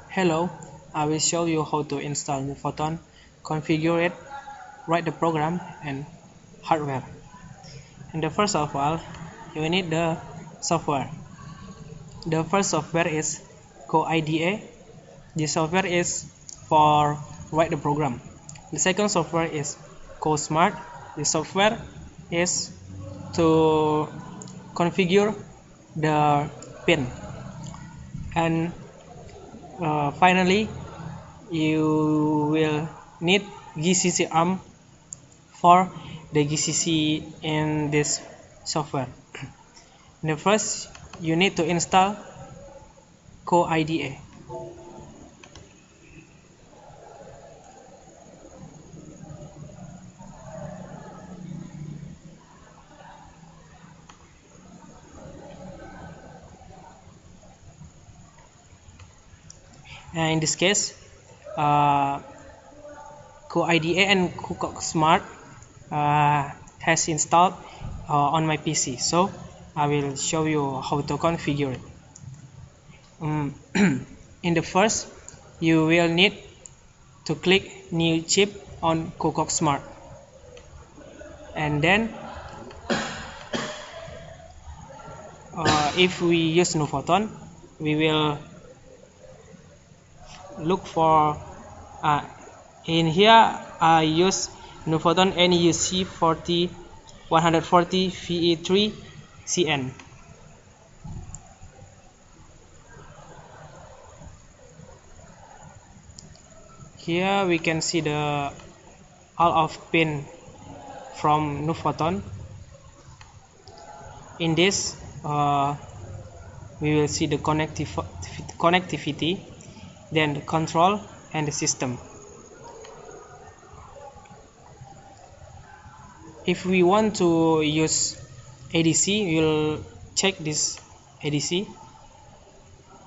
Hello, I will show you how to install Nuvoton, configure it, write the program, and hardware. And the first of all, you need the software. The first software is CoIDE. This software is for write the program. The second software is CoSmart. The software is to configure the pin. And finally, you will need GCC ARM for the GCC in this software. The first, you need to install CoIDE. And in this case, CoIDE and CooCox Smart has installed on my PC, so I will show you how to configure it. In the first, you will need to click new chip on CooCox Smart, and then if we use Nuvoton, we will look for in here I use Nuvoton NUC 140 VE3 CN. Here we can see the all of pin from Nuvoton. In this we will see the connectivity, then the control and the system. If we want to use ADC, we will check this ADC.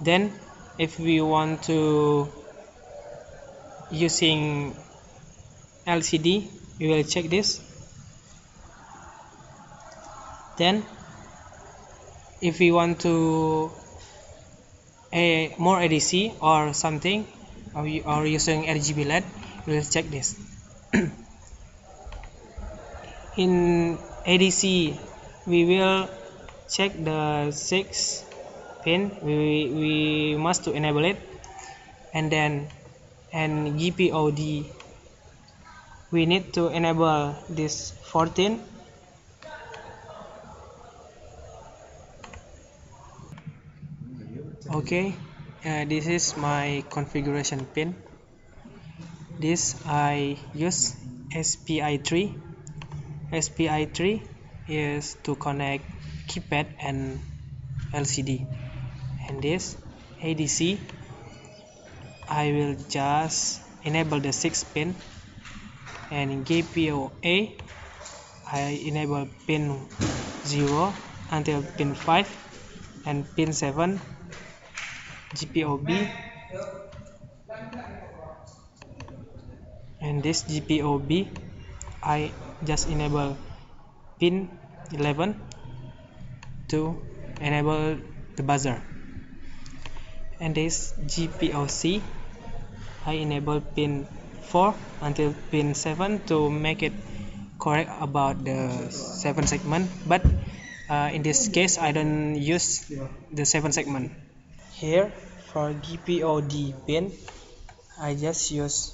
Then if we want to using LCD, we will check this. Then if we want to more ADC or something, or using RGB LED, we will check this. In ADC, we will check the 6 pin. We must to enable it, and then GPOD, we need to enable this 14. Okay, this is my configuration pin. This I use SPI3. SPI3 is to connect keypad and LCD. And this ADC, I will just enable the 6 pin. And in GPOA, I enable pin 0 until pin 5, and pin 7 GPOB, and this GPOB I just enable pin 11 to enable the buzzer, and this GPOC I enable pin 4 until pin 7 to make it correct about the 7 segment, but in this case I don't use the 7 segment. Here for GPOD pin, I just use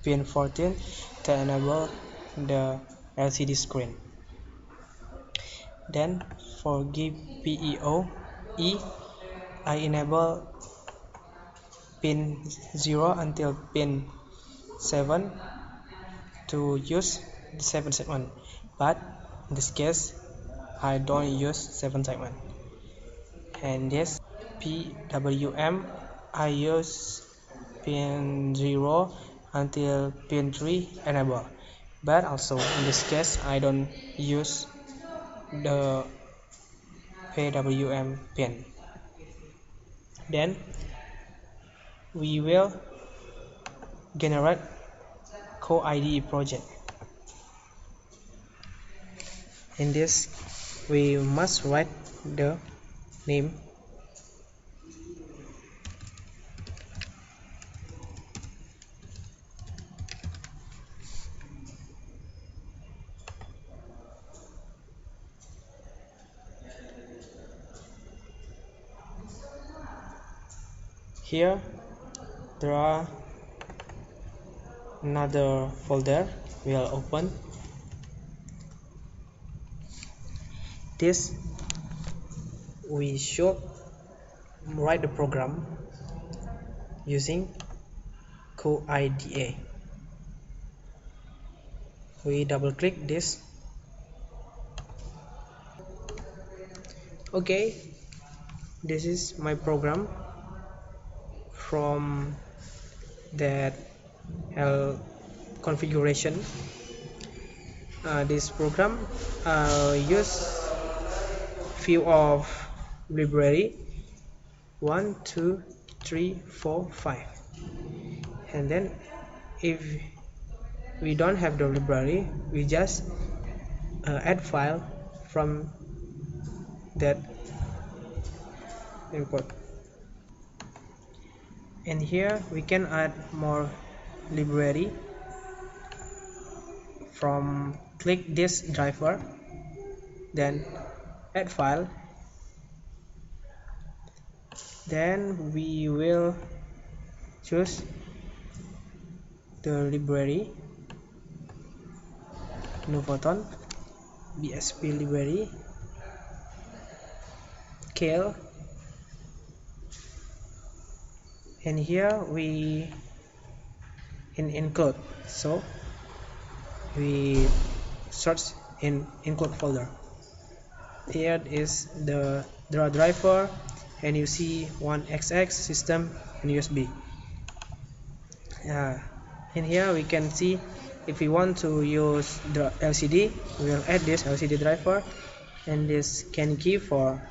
pin 14 to enable the LCD screen. Then for GPIO-E, I enable pin 0 until pin 7 to use the 7 segment, but in this case I don't use 7 segment. And this PWM, I use pin 0 until pin 3 enable, but also in this case I don't use the PWM pin. Then we will generate CoIDE project. In this, we must write the name Here there are another folder. We'll open this. We should write the program using CooIDA. We double click this. Okay, this is my program from that configuration. This program use few of library 1 2 3 4 5, and then if we don't have the library, we just add file from that import, and here we can add more library from click this driver, then add file, then we will choose the library Nuvoton, BSP library, Kale, and here we include, so we search in include folder. Here is the driver, and you see 1xx system and USB. In here we can see if we want to use the LCD, we will add this LCD driver and this scan key for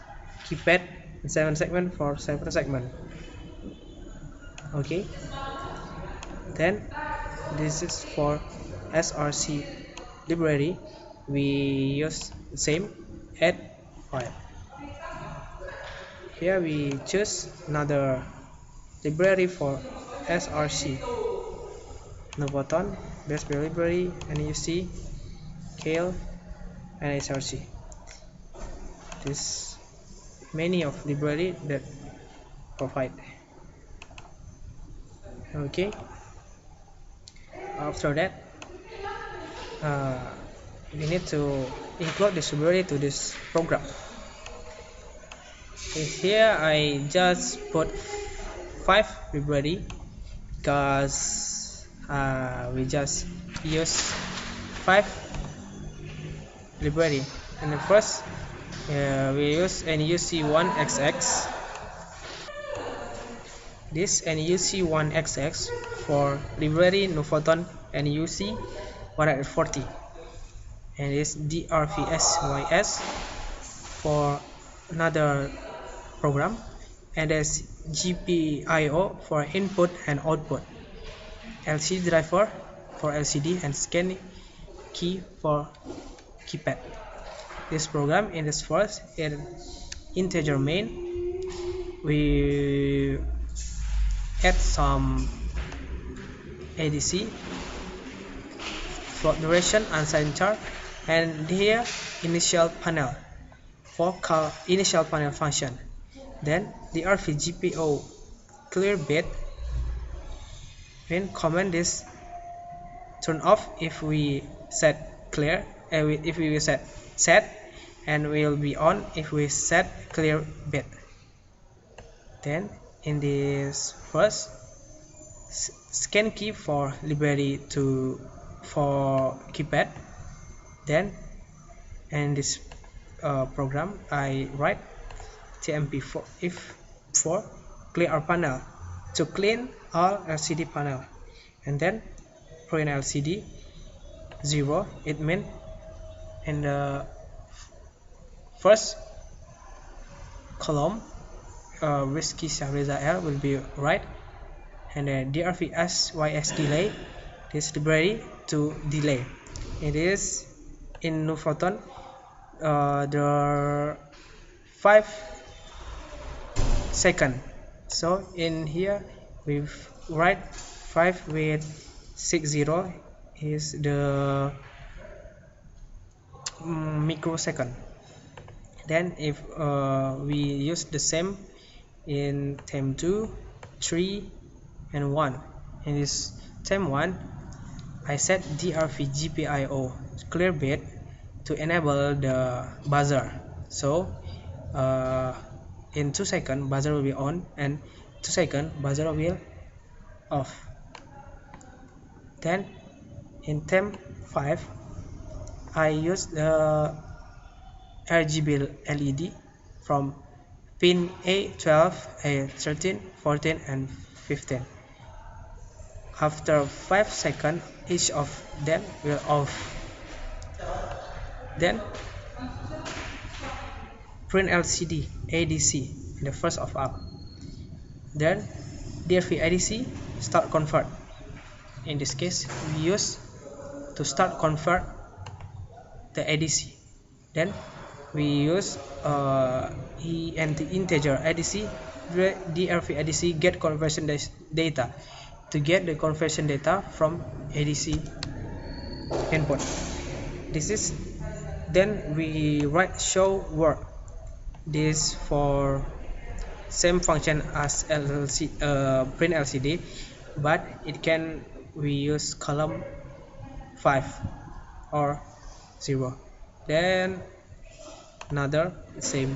keypad, 7 segment for 7 segment. Okay, then this is for SRC library. We use the same, add file. Here we choose another library for SRC, Nuvoton, BSP library, and you see Kale and SRC. This many of library that provide. Okay, after that we need to include this library to this program. Here I just put 5 library because we just use 5 library. And the first we use NUC1XX. This NUC1XX for library Nuvoton NUC140, and this DRVSYS for another program, and there's GPIO for input and output, LCD driver for LCD, and scan key for keypad. This program in this first in integer main, we add some ADC, float duration, unsigned char, and here initial panel for call initial panel function. Then the RVGPO clear bit, when command this turn off if we set clear, if we set and will be on if we set clear bit. Then in this first scan key for library for keypad, then in this program I write TMP4 if for clear our panel to clean all LCD panel, and then print LCD 0, it means in the first column Whiskey Shahriza L will be right, and then DRVSYS delay, this library to delay. It is in Nuvoton there are 5 seconds, so in here we write 5 with 60 is the microsecond. Then if we use the same in time 2 3 and 1. In this time 1, I set DRV GPIO clear bit to enable the buzzer. So in 2 seconds buzzer will be on, and 2 seconds buzzer will off. Then in time 5, I use the RGB LED from pin A12, A13, 14 and 15. After 5 seconds, each of them will off. Then print LCD ADC, the first of all. Then DRV ADC start convert. In this case, we use to start convert the ADC. Then we use integer ADC, DRV ADC get conversion data to get the conversion data from ADC input. This is then we write show word. This for same function as print LCD, but it can we use column 5 or 0. Then another same.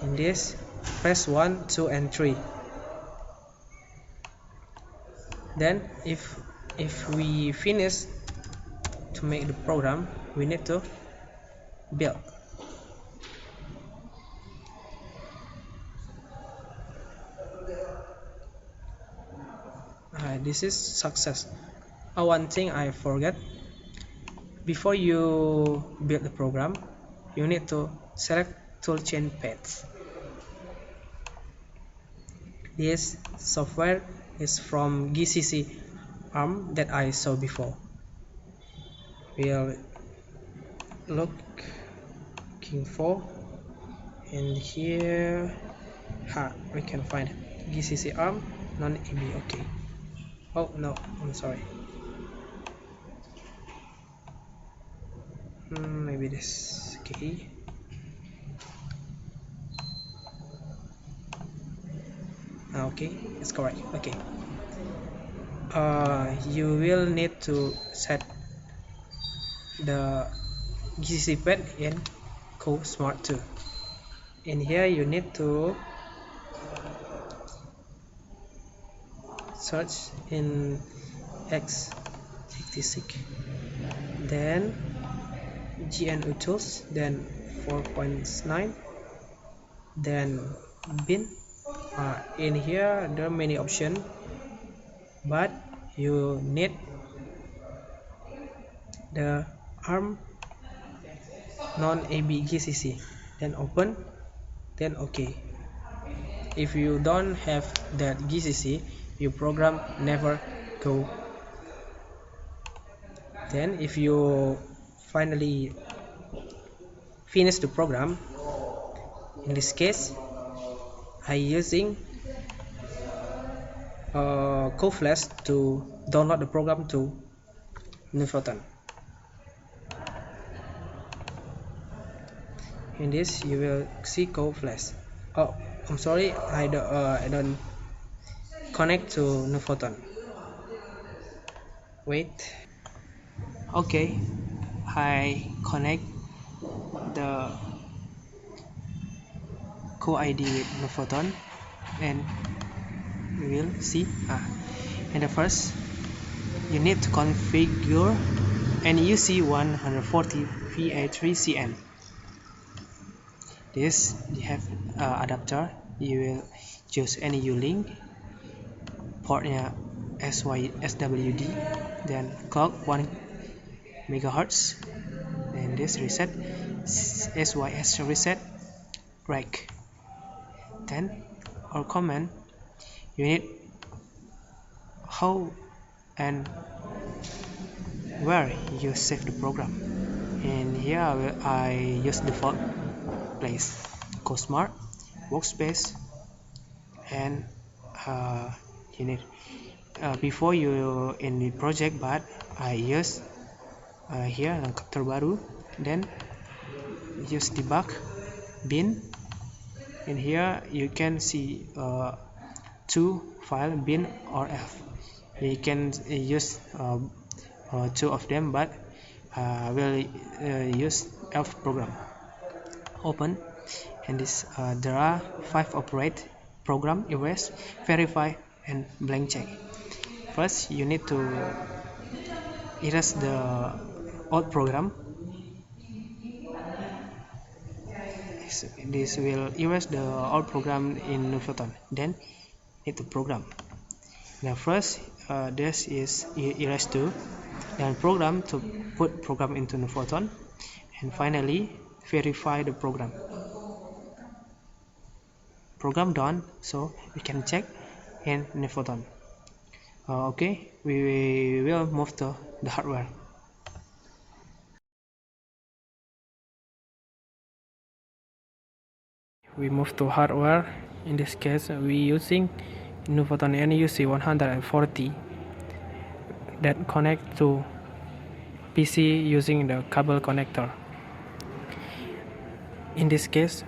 In this, press 1, 2 and 3. Then if we finish to make the program, we need to build. This is success. One thing I forget, before you build the program, you need to select toolchain path. This software is from GCC ARM that I saw before. We'll looking for, and here we can find GCC ARM non-EB. Okay. Oh no, I'm sorry. Maybe this. Okay. Okay, it's correct. Okay. You will need to set the GCC path in CoSmart 2. In here, you need to search in x86, then GNU tools, then 4.9, then bin. In here there are many options, but you need the ARM non-AB GCC. Then open, then OK. If you don't have that GCC, your program never go. Then if you finally finish the program, in this case I using CooFlash to download the program to Nuvoton. In this you will see CooFlash. Oh, I'm sorry, I don't connect to Nuvoton. Wait. Okay, I connect the co-ID with Nuvoton, and we will see. In the first, you need to configure NUC 140 VA3CN. This you have adapter. You will choose any U-Link, portnya SWD, then clock 1 MHz, and this reset SYS reset rec. Then our command, you need how and where you save the program. In here I use default place, CoSmart, workspace, and you need before you in the project, but I use here lengkap terbaru, then use debug bin. In here you can see two file bin or f. We can use two of them, but we'll use f program. Open, and this there are 5 operate: program, erase, verify, and blank check. First, you need to erase the old program. This will erase the old program in Nuvoton. Then need to program. Now first, this is erase to, then program to put program into Nuvoton, and finally verify the program. Program done, so we can check in Nuvoton. Okay, we will move to the hardware. We move to hardware. In this case, we using Nuvoton NUC 140 that connect to PC using the cable connector. In this case,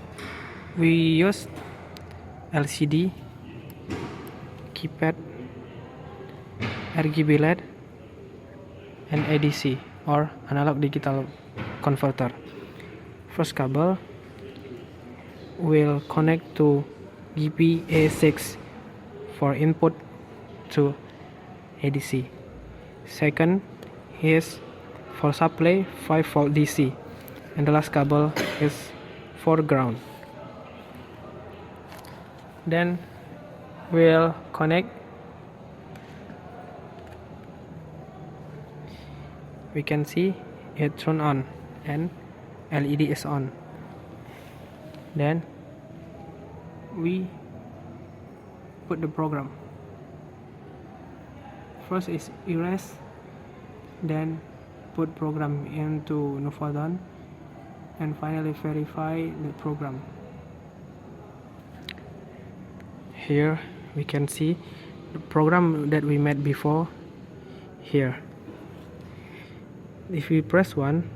we use LCD, keypad, RGB LED, and ADC or analog digital converter. First cable will connect to GPA6 for input to ADC. Second is for supply 5V DC, and the last cable is for ground. Then we'll connect. We can see it turn on and LED is on. Then we put the program. First is erase, then put program into Nuvoton, and finally verify the program. Here we can see the program that we made before here. If we press 1,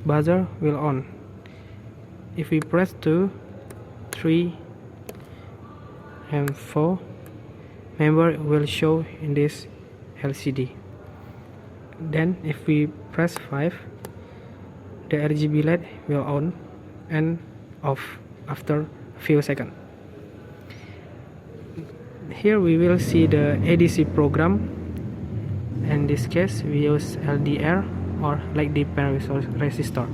buzzer will on. If we press 2, 3, and 4, member will show in this LCD. Then if we press 5, the RGB LED will on and off after a few seconds. Here we will see the ADC program. In this case, we use LDR or light dependent resistor.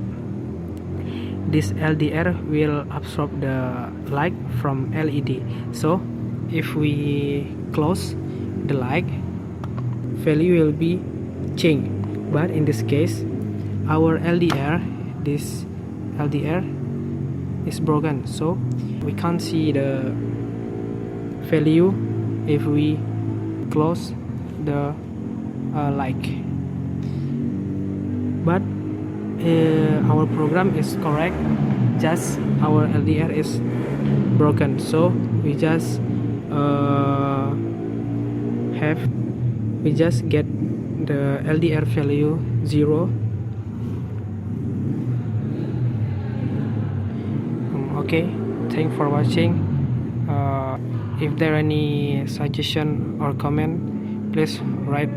This LDR will absorb the light from LED. So if we close the light, value will be changed. But in this case, our this LDR is broken, so we can't see the value if we close the light. But our program is correct, just our LDR is broken, so we just get the LDR value 0. Okay, thanks for watching. If there any suggestion or comment, please write